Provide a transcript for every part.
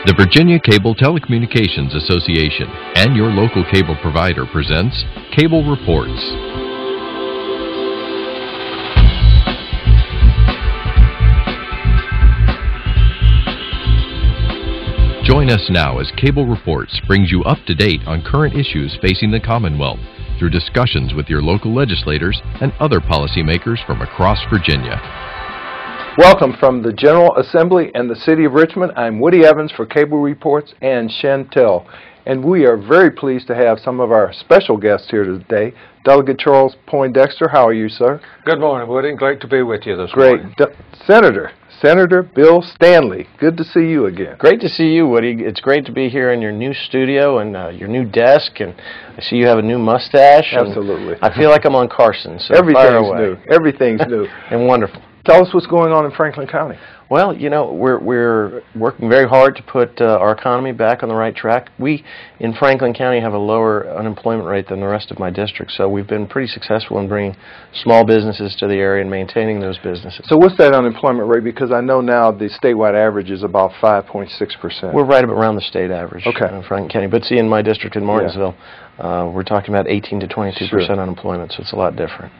The Virginia Cable Telecommunications Association and your local cable provider presents Cable Reports. Join us now as Cable Reports brings you up to date on current issues facing the Commonwealth through discussions with your local legislators and other policymakers from across Virginia. Welcome from the General Assembly and the City of Richmond. I'm Woody Evans for Cable Reports and Chantel. And we are very pleased to have some of our special guests here today. Delegate Charles Poindexter, how are you, sir? Good morning, Woody. Great to be with you this morning. Great. Senator Bill Stanley, good to see you again. Great to see you, Woody. It's great to be here in your new studio and your new desk, and I see you have a new mustache. Absolutely. I feel like I'm on Carson, so everything's new. Everything's new. And wonderful. Tell us what's going on in Franklin County. Well, you know, we're working very hard to put our economy back on the right track. We, in Franklin County, have a lower unemployment rate than the rest of my district, so we've been pretty successful in bringing small businesses to the area and maintaining those businesses. So what's that unemployment rate? Because I know now the statewide average is about 5.6%. We're right around the state average in Franklin County. But see, in my district in Martinsville, we're talking about 18 to 22% unemployment, so it's a lot different.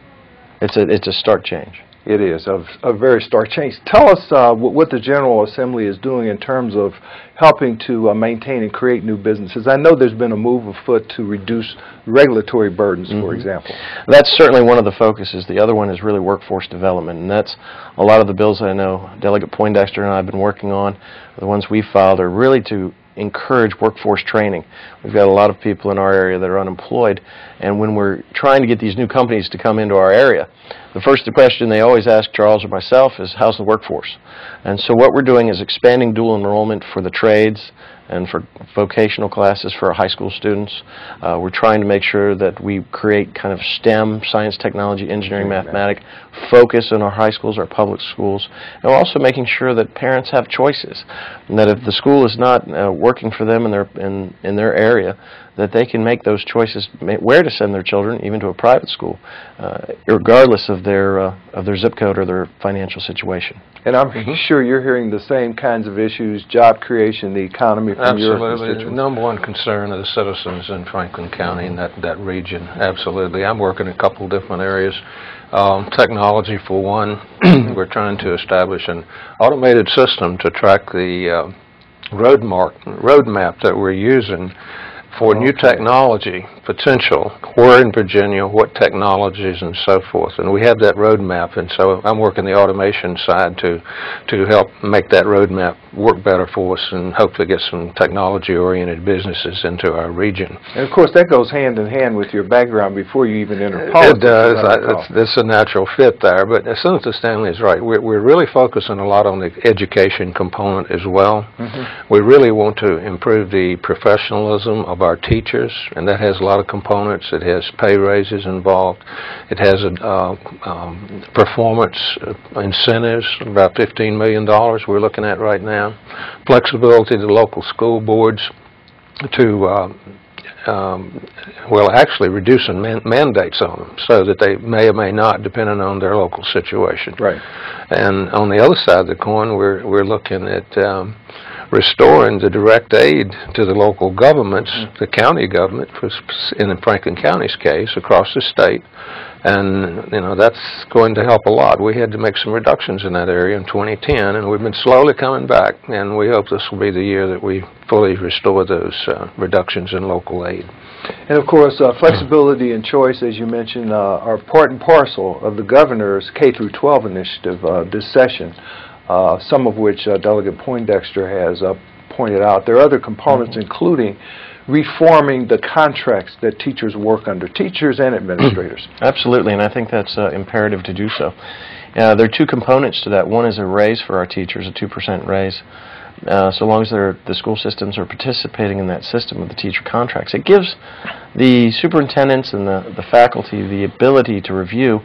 It's a stark change. It is a very stark change. Tell us what the General Assembly is doing in terms of helping to maintain and create new businesses. I know there's been a move afoot to reduce regulatory burdens, for example. That's certainly one of the focuses. The other one is really workforce development, and that's a lot of the bills that I know Delegate Poindexter and I have been working on. The ones we filed are really to encourage workforce training. We've got a lot of people in our area that are unemployed, and when we're trying to get these new companies to come into our area, the first question they always ask Charles or myself is, how's the workforce? And so what we're doing is expanding dual enrollment for the trades and for vocational classes for our high school students. We're trying to make sure that we create kind of STEM, science, technology, engineering, mathematics, focus in our high schools, our public schools. And we're also making sure that parents have choices, and that if the school is not working for them in their area, that they can make those choices where to send their children, even to a private school, regardless of their zip code or their financial situation. And I'm sure you're hearing the same kinds of issues, job creation, the economy from your constituents. Absolutely. The number one concern of the citizens in Franklin County and that region. Absolutely. I'm working in a couple different areas. Technology, for one. We're trying to establish an automated system to track the roadmap that we're using for new technology potential, where in Virginia, what technologies and so forth. And we have that roadmap, and so I'm working the automation side to help make that roadmap work better for us and hopefully get some technology-oriented businesses into our region. And of course, that goes hand in hand with your background before you even enter politics. It does. It's a natural fit there. But Senator Stanley is right. We're really focusing a lot on the education component as well. We really want to improve the professionalism of our teachers, and that has a lot of components. It has pay raises involved. It has performance incentives, about $15 million we're looking at right now. Flexibility to local school boards to actually reducing mandates on them so that they may or may not, depending on their local situation. Right. And on the other side of the coin, we're looking at restoring the direct aid to the local governments, the county government, in Franklin County's case, across the state. And, you know, that's going to help a lot. We had to make some reductions in that area in 2010, and we've been slowly coming back, and we hope this will be the year that we fully restore those reductions in local aid. And of course, flexibility and choice, as you mentioned, are part and parcel of the governor's K-12 initiative this session, some of which Delegate Poindexter has pointed out. There are other components, including reforming the contracts that teachers work under, teachers and administrators. Absolutely, and I think that's imperative to do so. There are two components to that. One is a raise for our teachers, a 2% raise. So long as the school systems are participating in that system of the teacher contracts. It gives the superintendents and the faculty the ability to review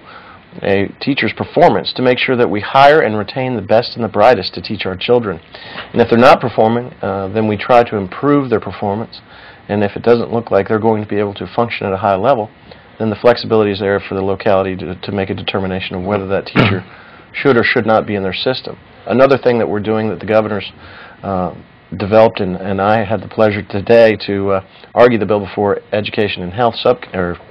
a teacher's performance to make sure that we hire and retain the best and the brightest to teach our children. And if they're not performing, then we try to improve their performance. And if it doesn't look like they're going to be able to function at a high level, then the flexibility is there for the locality to make a determination of whether that teacher should or should not be in their system. Another thing that we're doing that the governor's developed, and I had the pleasure today to argue the bill before Education and Health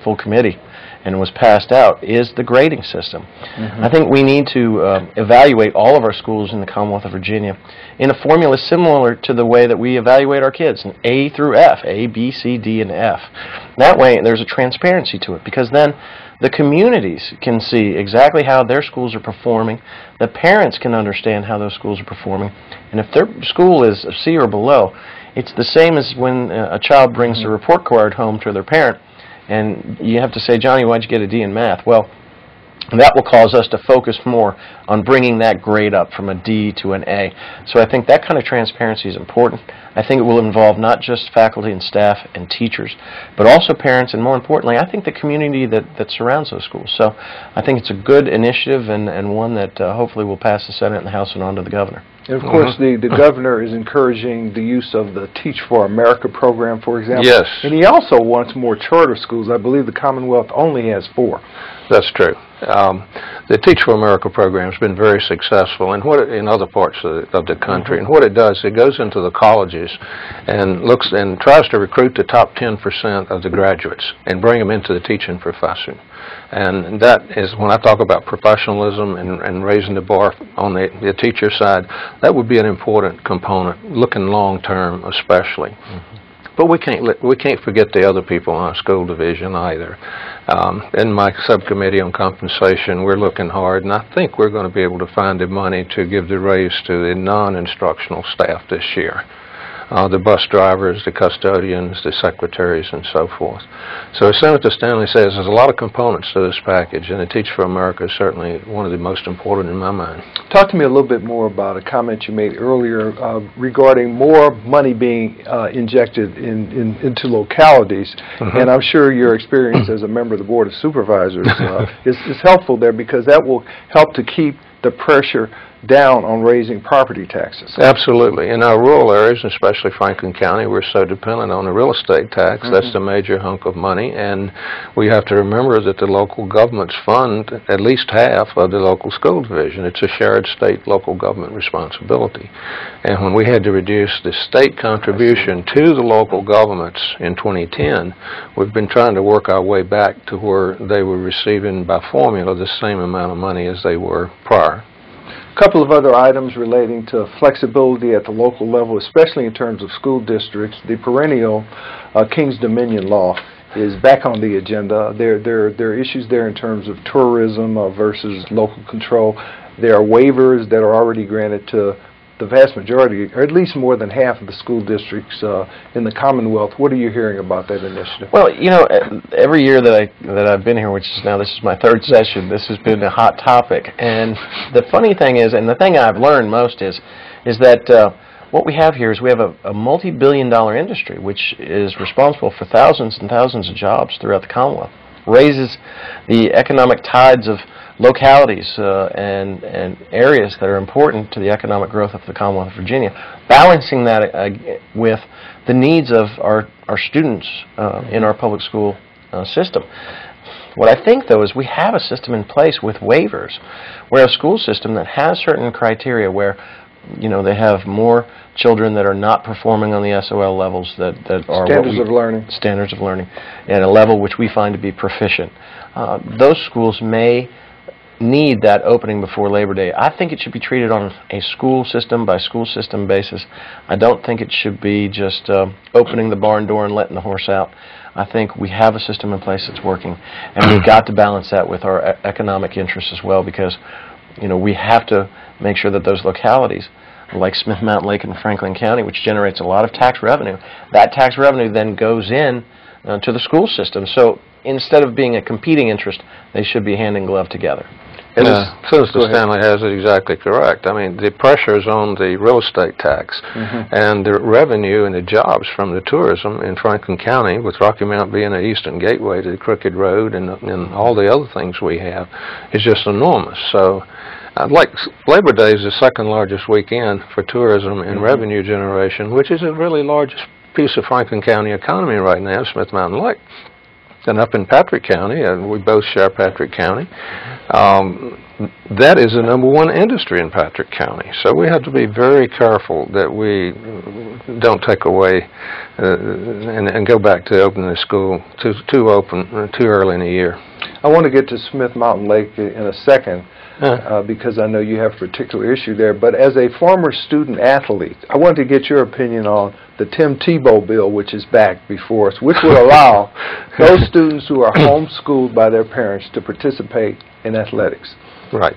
full committee, and was passed out, is the grading system. I think we need to evaluate all of our schools in the Commonwealth of Virginia in a formula similar to the way that we evaluate our kids, in A through F, A, B, C, D, and F. That way there's a transparency to it, because then the communities can see exactly how their schools are performing, the parents can understand how those schools are performing, and if their school is a C or below, it's the same as when a child brings a report card home to their parent, and you have to say, Johnny, why'd you get a D in math? Well, that will cause us to focus more on bringing that grade up from a D to an A. So I think that kind of transparency is important. I think it will involve not just faculty and staff and teachers, but also parents, and more importantly, I think the community that surrounds those schools. So I think it's a good initiative, and one that hopefully will pass the Senate and the House and on to the governor. And of course, the governor is encouraging the use of the Teach for America program, for example. Yes. And he also wants more charter schools. I believe the Commonwealth only has 4. That's true. The Teach for America program has been very successful in other parts of the country. And what it does, it goes into the colleges and looks and tries to recruit the top 10% of the graduates and bring them into the teaching profession. And that is, when I talk about professionalism and raising the bar on the teacher side, that would be an important component, looking long term especially. But we can't forget the other people in our school division either. In my subcommittee on compensation, we're looking hard, and I think we're going to be able to find the money to give the raise to the non-instructional staff this year. The bus drivers, the custodians, the secretaries, and so forth. So as Senator Stanley says, there's a lot of components to this package, and the Teach for America is certainly one of the most important in my mind. Talk to me a little bit more about a comment you made earlier regarding more money being injected into localities, and I'm sure your experience as a member of the Board of Supervisors is helpful there, because that will help to keep the pressure down on raising property taxes. Absolutely. In our rural areas, especially Franklin County, we're so dependent on the real estate tax. That's the major hunk of money, and we have to remember that the local governments fund at least half of the local school division. It's a shared state-local government responsibility. And when we had to reduce the state contribution to the local governments in 2010, we've been trying to work our way back to where they were receiving by formula the same amount of money as they were prior. A couple of other items relating to flexibility at the local level, especially in terms of school districts. The perennial King's Dominion law is back on the agenda. There are issues there in terms of tourism versus local control. There are waivers that are already granted to the vast majority, or at least more than half of the school districts in the Commonwealth. What are you hearing about that initiative? Well, you know, every year that I've been here, which is now, this is my 3rd session, this has been a hot topic. And the funny thing is, and the thing I've learned most is that what we have here is we have a multi-billion-dollar industry which is responsible for thousands and thousands of jobs throughout the Commonwealth, raises the economic tides of localities and areas that are important to the economic growth of the Commonwealth of Virginia, balancing that with the needs of our students in our public school system. What I think, though, is we have a system in place with waivers, where a school system that has certain criteria where, you know, they have more children that are not performing on the SOL levels that are standards of learning at a level which we find to be proficient. Those schools may need that opening before Labor Day. I think it should be treated on a school system by school system basis. I don't think it should be just opening the barn door and letting the horse out. I think we have a system in place that's working, and we've got to balance that with our economic interests as well, because, you know, we have to make sure that those localities, like Smith Mountain Lake in Franklin County, which generates a lot of tax revenue, that tax revenue then goes in to the school system. So instead of being a competing interest, they should be hand in glove together. Senator Stanley has it exactly correct. I mean, the pressure is on the real estate tax, and the revenue and the jobs from the tourism in Franklin County, with Rocky Mount being the eastern gateway to the Crooked Road and all the other things we have, is just enormous. So, like Labor Day is the 2nd largest weekend for tourism and revenue generation, which is a really large piece of Franklin County economy right now, Smith Mountain Lake. And up in Patrick County, and we both share Patrick County, that is the #1 industry in Patrick County. So we have to be very careful that we don't take away and go back to opening the school too early in the year. I want to get to Smith Mountain Lake in a second because I know you have a particular issue there. But as a former student athlete, I want to get your opinion on the Tim Tebow bill, which is back before us, which will allow those students who are homeschooled by their parents to participate in athletics. Right.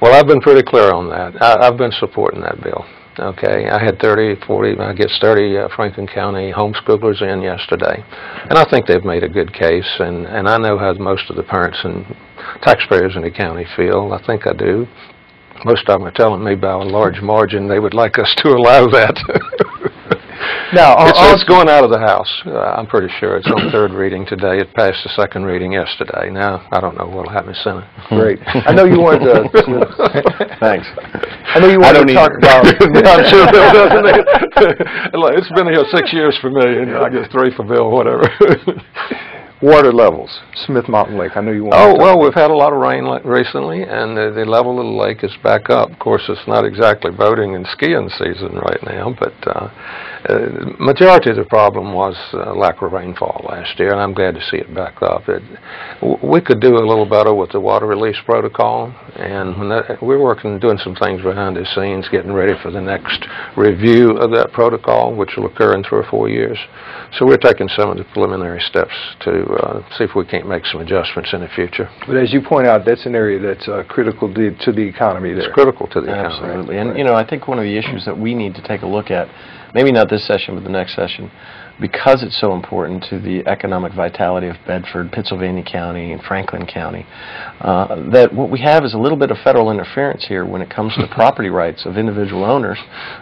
Well, I've been pretty clear on that. I've been supporting that bill. Okay, I had 30 Franklin County homeschoolers in yesterday, and I think they've made a good case, and I know how most of the parents and taxpayers in the county feel. I think I do. Most of them are telling me by a large margin they would like us to allow that. Now, it's going out of the House. I'm pretty sure it's on third reading today. It passed the second reading yesterday. Now, I don't know what will happen in Senate. Great. I know you wanted to... Thanks. I know you wanted to talk about... I'm sure Bill doesn't it? It's been here 6 years for me, and I guess 3 for Bill, whatever. Water levels, Smith Mountain Lake. I know you want Oh, well, we've had a lot of rain recently, and the level of the lake is back up. Of course, it's not exactly boating and skiing season right now, but majority of the problem was lack of rainfall last year, and I'm glad to see it back up. We could do a little better with the water release protocol, and we're doing some things behind the scenes, getting ready for the next review of that protocol, which will occur in 3 or 4 years. So we're taking some of the preliminary steps to see if we can't make some adjustments in the future. But as you point out, that's an area that's critical to the economy there. It's critical to the economy. Absolutely. And, you know, I think one of the issues that we need to take a look at, maybe not this session, but the next session, because it's so important to the economic vitality of Bedford, Pittsylvania County, and Franklin County, that what we have is a little bit of federal interference here when it comes to property rights of individual owners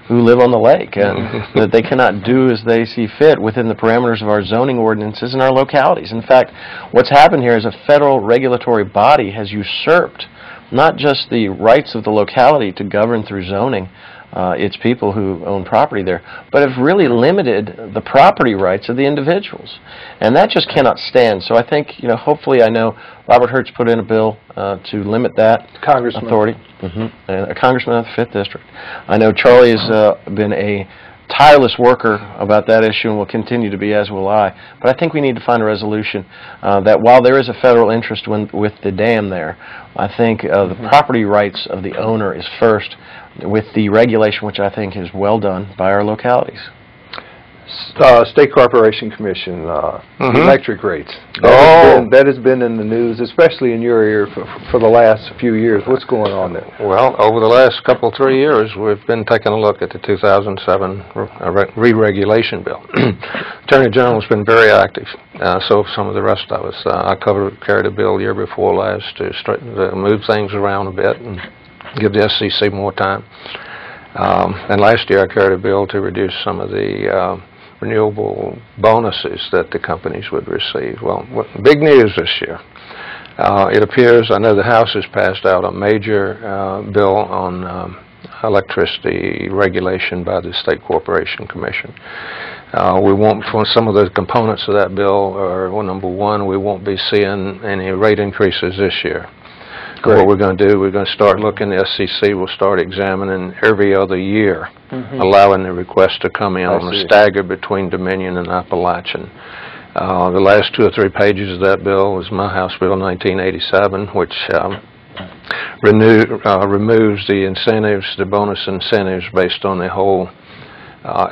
who live on the lake, and that they cannot do as they see fit within the parameters of our zoning ordinances in our localities. In fact, what's happened here is a federal regulatory body has usurped not just the rights of the locality to govern through zoning, its people who own property there, but have really limited the property rights of the individuals. And that just cannot stand. So I think, you know, hopefully, I know Robert Hertz put in a bill to limit that authority. A congressman of the 5th District. I know Charlie has been a tireless worker about that issue and will continue to be, as will I. But I think we need to find a resolution that while there is a federal interest with the dam there, I think the property rights of the owner is first, with the regulation, which I think is well done by our localities. State Corporation Commission, electric rates. That has been in the news, especially in your area for the last few years. What's going on there? Well, over the last 3 years, we've been taking a look at the 2007 re-regulation bill. Attorney General has been very active, so have some of the rest of us. I carried a bill year before last to move things around a bit and give the SCC more time. And last year I carried a bill to reduce some of the renewable bonuses that the companies would receive. Well, big news this year. It appears, I know the House has passed out a major bill on electricity regulation by the State Corporation Commission. We won't, for some of the components of that bill, well, number one, we won't be seeing any rate increases this year. Great. What we're going to do, we're going to start looking, the SCC will start examining every other year, allowing the request to come in on a stagger between Dominion and Appalachian. The last 2 or 3 pages of that bill was my House Bill 1987, which removes the incentives, the bonus incentives based on the whole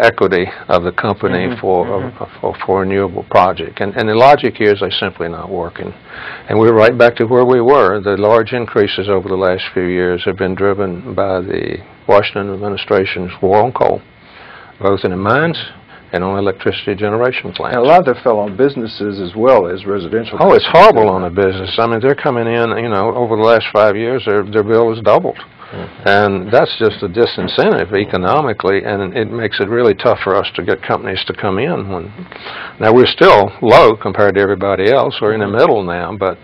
equity of the company for a renewable project. And the logic here is they're simply not working. And we're right back to where we were. The large increases over the last few years have been driven by the Washington administration's war on coal, both in the mines and on electricity generation plants. And a lot of that fell on businesses as well as residential. Oh, it's horrible on a business. I mean, they're coming in, you know, over the last 5 years, their bill has doubled. And that's just a disincentive economically, and it makes it really tough for us to get companies to come in. Now, we're still low compared to everybody else. We're in the middle now, but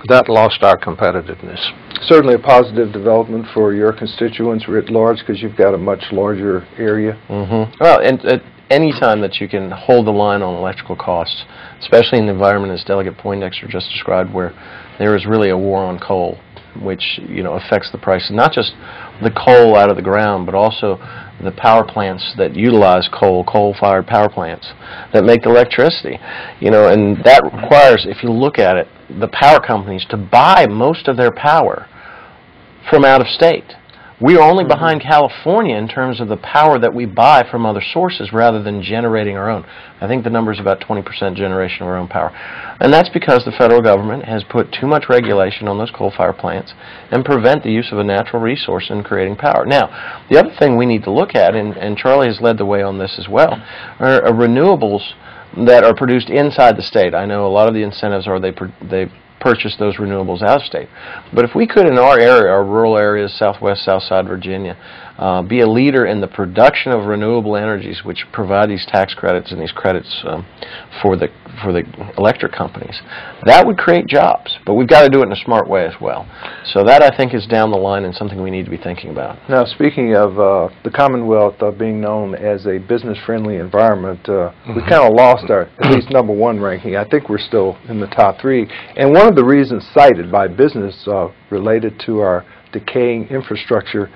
that lost our competitiveness. Certainly a positive development for your constituents writ large, because you've got a much larger area. Well, and at any time that you can hold the line on electrical costs, especially in the environment as Delegate Poindexter just described, where there is really a war on coal, which affects the price, not just the coal out of the ground, but also the power plants that utilize coal-fired power plants that make electricity. And that requires, if you look at it, the power companies to buy most of their power from out of state. We are only behind California in terms of the power that we buy from other sources rather than generating our own. I think the number is about 20% generation of our own power. And that's because the federal government has put too much regulation on those coal-fired plants and prevent the use of a natural resource in creating power. Now, the other thing we need to look at, and Charlie has led the way on this as well, are renewables that are produced inside the state. I know a lot of the incentives are they purchase those renewables out of state. But if we could, in our area, our rural areas, Southwest, Southside Virginia, be a leader in the production of renewable energies, which provide these tax credits and these credits for the electric companies, that would create jobs. But we've got to do it in a smart way as well. So that, I think, is down the line and something we need to be thinking about. Now, speaking of the Commonwealth being known as a business-friendly environment, we kind of lost our at least #1 ranking. I think we're still in the top 3. And one of the reasons cited by business related to our decaying infrastructure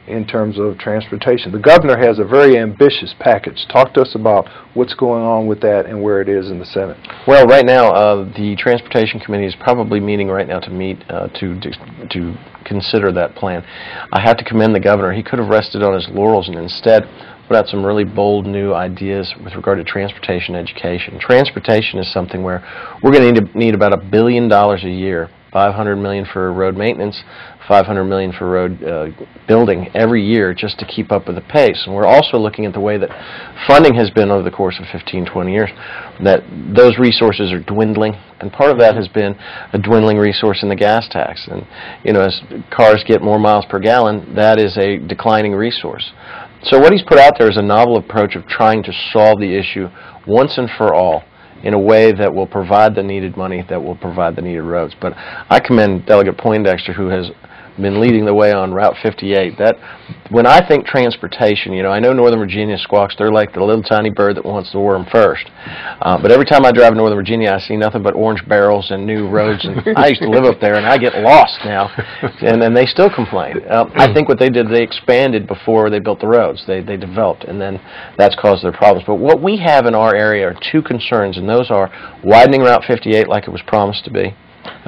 in terms of transportation. The governor has a very ambitious package. Talk to us about what's going on with that and where it is in the Senate. Well, right now, the Transportation Committee is probably meeting right now to meet to consider that plan. I have to commend the governor. He could have rested on his laurels and instead put out some really bold new ideas with regard to transportation education. Transportation is something where we're going to need about $1 billion a year. $500 million for road maintenance, $500 million for road building every year just to keep up with the pace. And we're also looking at the way that funding has been over the course of 15, 20 years, that those resources are dwindling. And part of that has been a dwindling resource in the gas tax. And, as cars get more miles per gallon, that is a declining resource. So what he's put out there is a novel approach of trying to solve the issue once and for all, in a way that will provide the needed money, that will provide the needed roads. But I commend Delegate Poindexter, who has been leading the way on Route 58. That, when I think transportation, I know Northern Virginia squawks, they're like the little tiny bird that wants the worm first. But every time I drive in Northern Virginia, I see nothing but orange barrels and new roads. And I used to live up there, and I get lost now. And then they still complain. I think what they did, they expanded before they built the roads. They developed, and then that's caused their problems. But what we have in our area are two concerns, and those are widening Route 58 like it was promised to be,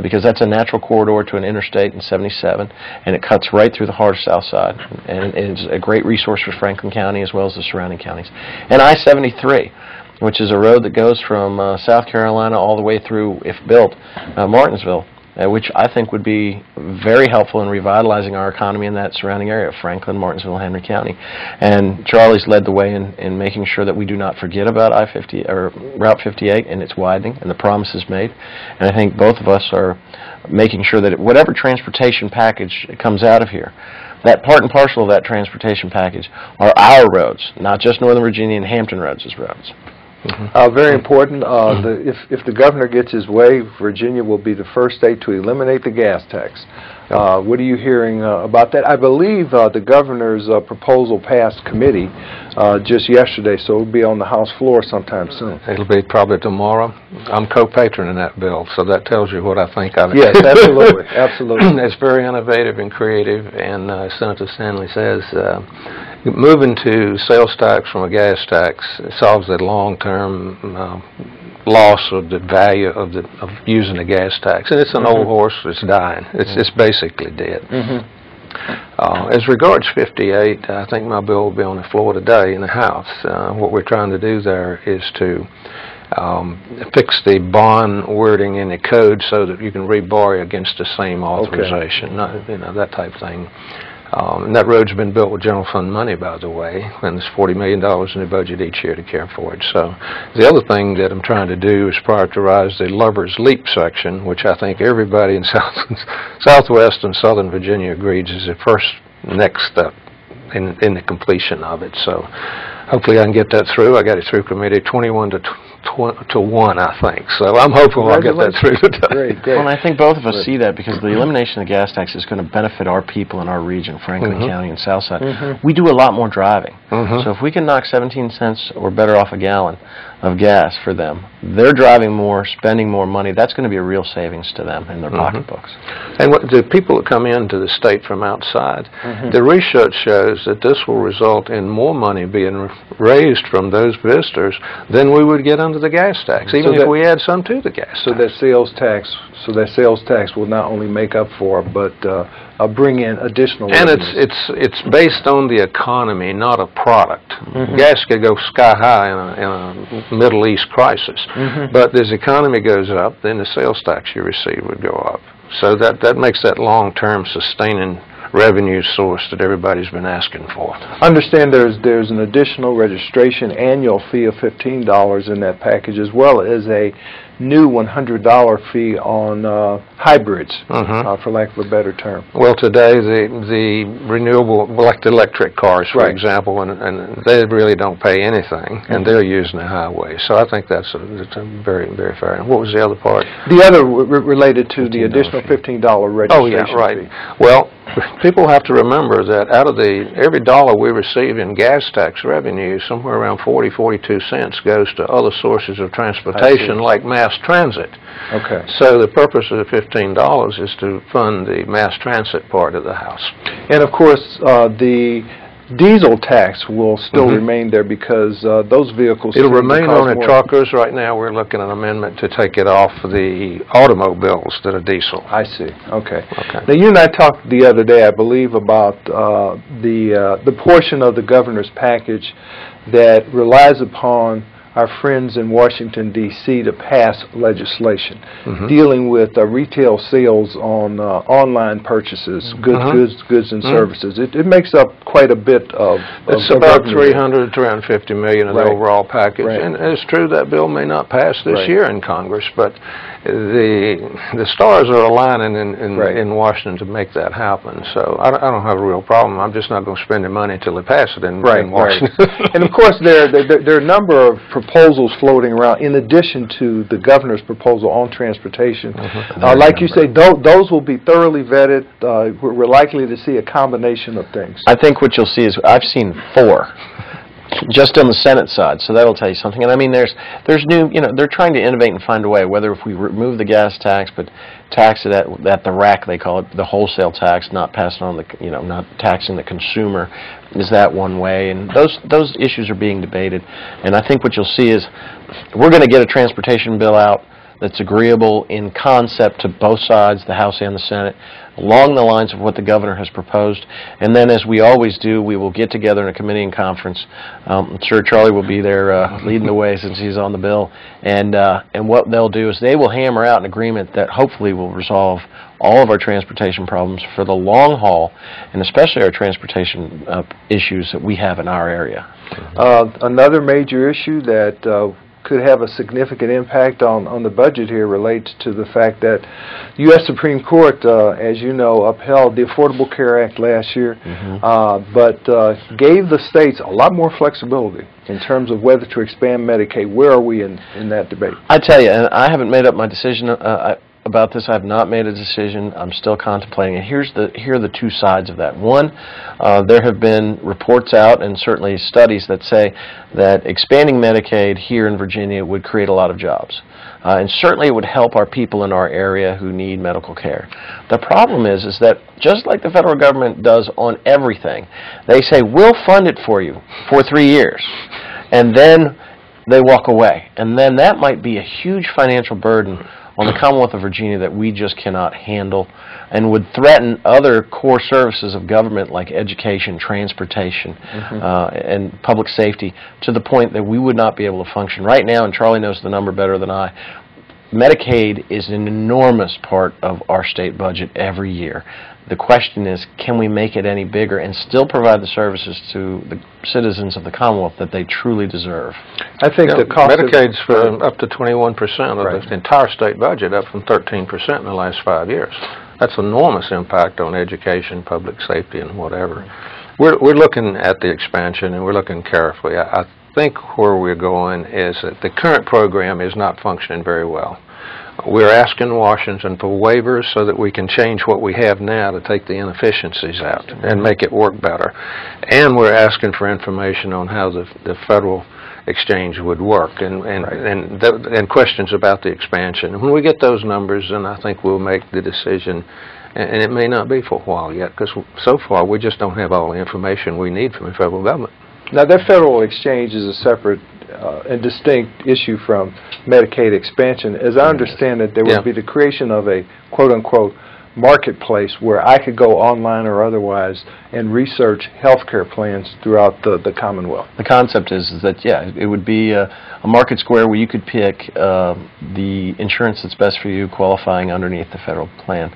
because that's a natural corridor to an interstate in 77, and it cuts right through the heart of Southside, and it's a great resource for Franklin County as well as the surrounding counties. And I-73, which is a road that goes from South Carolina all the way through, if built, Martinsville, which I think would be very helpful in revitalizing our economy in that surrounding area of Franklin, Martinsville, Henry County. And Charlie's led the way in making sure that we do not forget about I-50 or Route 58 and its widening and the promises made. And I think both of us are making sure that whatever transportation package comes out of here, that part and parcel of that transportation package are our roads, not just Northern Virginia and Hampton roads as roads. Very important. If the governor gets his way, Virginia will be the first state to eliminate the gas tax. What are you hearing about that? I believe the governor's proposal passed committee just yesterday, so it will be on the House floor sometime soon. It'll be probably tomorrow. I'm co-patron in that bill, so that tells you what I think of it. Yes, absolutely, absolutely. It's very innovative and creative, and Senator Stanley says moving to sales tax from a gas tax solves the long-term loss of the value of using a gas tax. And it's an old horse. It's dying. It's basically dead. As regards 58, I think my bill will be on the floor today in the House. What we're trying to do there is to fix the bond wording in the code so that you can reborrow against the same authorization, not, that type of thing. And that road's been built with general fund money, by the way, and there's $40 million in the budget each year to care for it. So the other thing that I'm trying to do is prioritize the Lover's Leap section, which I think everybody in Southwest and Southern Virginia agrees is the first next step in the completion of it. So hopefully I can get that through. I got it through committee 21 to 1, I think. So I'm hoping I'll get that through today. Great, great. Well, and I think both of us see that because the elimination of the gas tax is going to benefit our people in our region, Franklin County and Southside. We do a lot more driving. So if we can knock 17 cents or better off a gallon, of gas for them. They're driving more, spending more money. That's going to be a real savings to them in their pocketbooks. And the people that come into the state from outside, the research shows that this will result in more money being raised from those visitors than we would get under the gas tax, even if we add some to the gas tax. So that sales tax will not only make up for, but bring in additional revenues. And it's based on the economy, not a product. Gas could go sky high in a Middle East crisis, but as the economy goes up, then the sales tax you receive would go up. So that makes that long-term sustaining revenue source that everybody's been asking for. Understand there's an additional registration annual fee of $15 in that package, as well as a new $100 fee on hybrids, for lack of a better term. Well, today the renewable, like the electric cars, for example, and they really don't pay anything, and they're using the highway. So I think that's a very, very fair. And what was the other part? The other related to the additional $15 registration fee. Well, people have to remember that out of every dollar we receive in gas tax revenue, somewhere around 42 cents goes to other sources of transportation like mass transit. Okay. So the purpose of the $15 is to fund the mass transit part of the house. And of course, the diesel tax will still remain there because those vehicles... It'll remain on the truckers. Right now we're looking at an amendment to take it off the automobiles that are diesel. I see. Okay. Now you and I talked the other day, I believe, about the portion of the governor's package that relies upon our friends in Washington, D.C. to pass legislation dealing with retail sales on online purchases, goods and services. It makes up quite a bit of... It's about 300 to around 50 million of the overall package. And it's true that bill may not pass this year in Congress, but the stars are aligning in Washington to make that happen. So I don't have a real problem. I'm just not going to spend the money until they pass it in Washington. And of course, there are a number of proposals floating around in addition to the governor's proposal on transportation. Like you say, those will be thoroughly vetted. We're likely to see a combination of things. I think what you'll see is I've seen 4 just on the Senate side, so that'll tell you something. And I mean, there's new, they're trying to innovate and find a way, whether if we remove the gas tax, but tax it at the rack, they call it, the wholesale tax, not passing on the, not taxing the consumer, is that one way? And those issues are being debated. And I think what you'll see is we're going to get a transportation bill out that's agreeable in concept to both sides, the House and the Senate, along the lines of what the governor has proposed. And then, as we always do, we will get together in a committee and conference. I'm sure Charlie will be there leading the way since he's on the bill. And what they'll do is they will hammer out an agreement that hopefully will resolve all of our transportation problems for the long haul, and especially our transportation issues that we have in our area. Another major issue that could have a significant impact on the budget here relates to the fact that the U.S. Supreme Court, as you know, upheld the Affordable Care Act last year, but gave the states a lot more flexibility in terms of whether to expand Medicaid. Where are we in that debate? I tell you, and I haven't made up my decision about this. I have not made a decision. I'm still contemplating it. Here are the 2 sides of that. One, there have been reports out and certainly studies that say that expanding Medicaid here in Virginia would create a lot of jobs. And certainly it would help our people in our area who need medical care. The problem is that just like the federal government does on everything, they say, we'll fund it for you for 3 years. And then they walk away. And then that might be a huge financial burden on the Commonwealth of Virginia that we just cannot handle, and would threaten other core services of government like education, transportation, and public safety, to the point that we would not be able to function. Right now, and Charlie knows the number better than I, Medicaid is an enormous part of our state budget every year. The question is, can we make it any bigger and still provide the services to the citizens of the Commonwealth that they truly deserve? I think the cost Medicaid's for up to 21% of the entire state budget, up from 13% in the last 5 years. That's enormous impact on education, public safety, and whatever. We're looking at the expansion, and we're looking carefully. I think where we're going is that the current program is not functioning very well. We're asking Washington for waivers so that we can change what we have now to take the inefficiencies out and make it work better. And we're asking for information on how the federal exchange would work and questions about the expansion. And when we get those numbers, then I think we'll make the decision. And it may not be for a while yet, because so far we just don't have all the information we need from the federal government. Now, that federal exchange is a separate and distinct issue from Medicaid expansion. As I understand it, there would be the creation of a quote-unquote marketplace where I could go online or otherwise and research healthcare plans throughout the Commonwealth. The concept is that, yeah, it would be a market square where you could pick the insurance that's best for you, qualifying underneath the federal plan.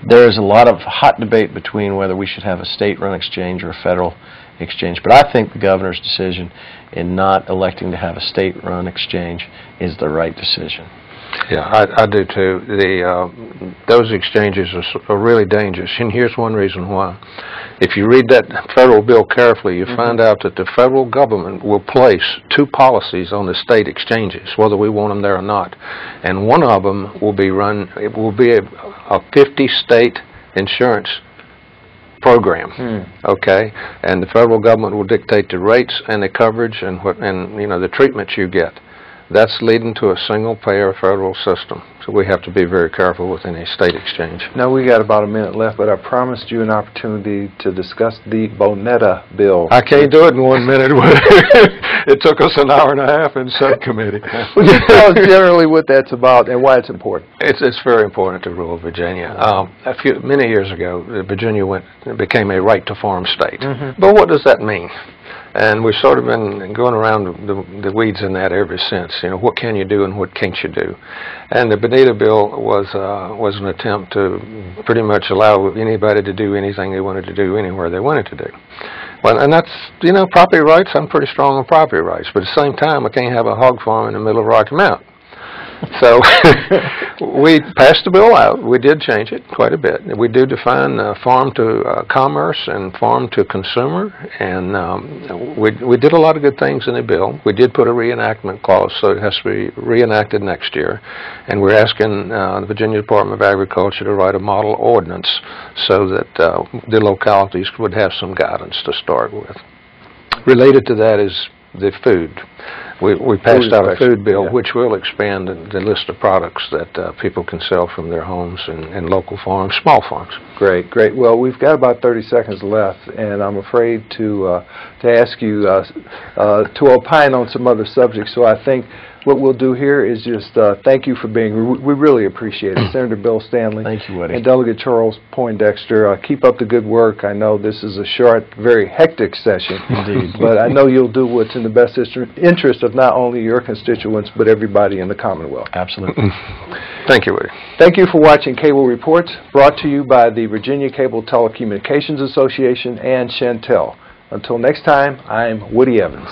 There is a lot of hot debate between whether we should have a state-run exchange or a federal exchange, but I think the governor's decision in not electing to have a state-run exchange is the right decision. Yeah, I do too. Those exchanges are really dangerous, and here's one reason why. If you read that federal bill carefully, you find out that the federal government will place two policies on the state exchanges, whether we want them there or not. And one of them will be it will be a 50-state insurance program, okay? And the federal government will dictate the rates and the coverage and the treatments you get. That's leading to a single-payer federal system. So we have to be very careful with any state exchange. Now, we got about a minute left, but I promised you an opportunity to discuss the Bonetta bill. I can't do it in 1 minute. It took us an hour and a half in subcommittee. Well, just tell us generally what that's about and why it's important. It's very important to rural Virginia. Many years ago, Virginia became a right-to-farm state. But what does that mean? And we've sort of been going around the weeds in that ever since. You know, what can you do and what can't you do? And the Bonetta bill was an attempt to pretty much allow anybody to do anything they wanted to do anywhere they wanted to do. Well, and that's, property rights. I'm pretty strong on property rights, but at the same time, I can't have a hog farm in the middle of Rocky Mountain. So we passed the bill out. We did change it quite a bit. We do define farm to commerce and farm to consumer, and we did a lot of good things in the bill. We did put a reenactment clause, so it has to be reenacted next year. And we're asking the Virginia Department of Agriculture to write a model ordinance so that the localities would have some guidance to start with. Related to that is the food. We passed out a food bill, which will expand the list of products that people can sell from their homes and local farms, small farms. Great, great. Well, we've got about 30 seconds left, and I'm afraid to ask you to opine on some other subjects. So I think what we'll do here is just thank you for being. We really appreciate it, Senator Bill Stanley. Thank you, Woody. And Delegate Charles Poindexter. Keep up the good work. I know this is a short, very hectic session. Indeed. But I know you'll do what's in the best interest of not only your constituents, but everybody in the Commonwealth. Absolutely. Thank you, Woody. Thank you for watching Cable Reports, brought to you by the Virginia Cable Telecommunications Association and Chantel. Until next time, I'm Woody Evans.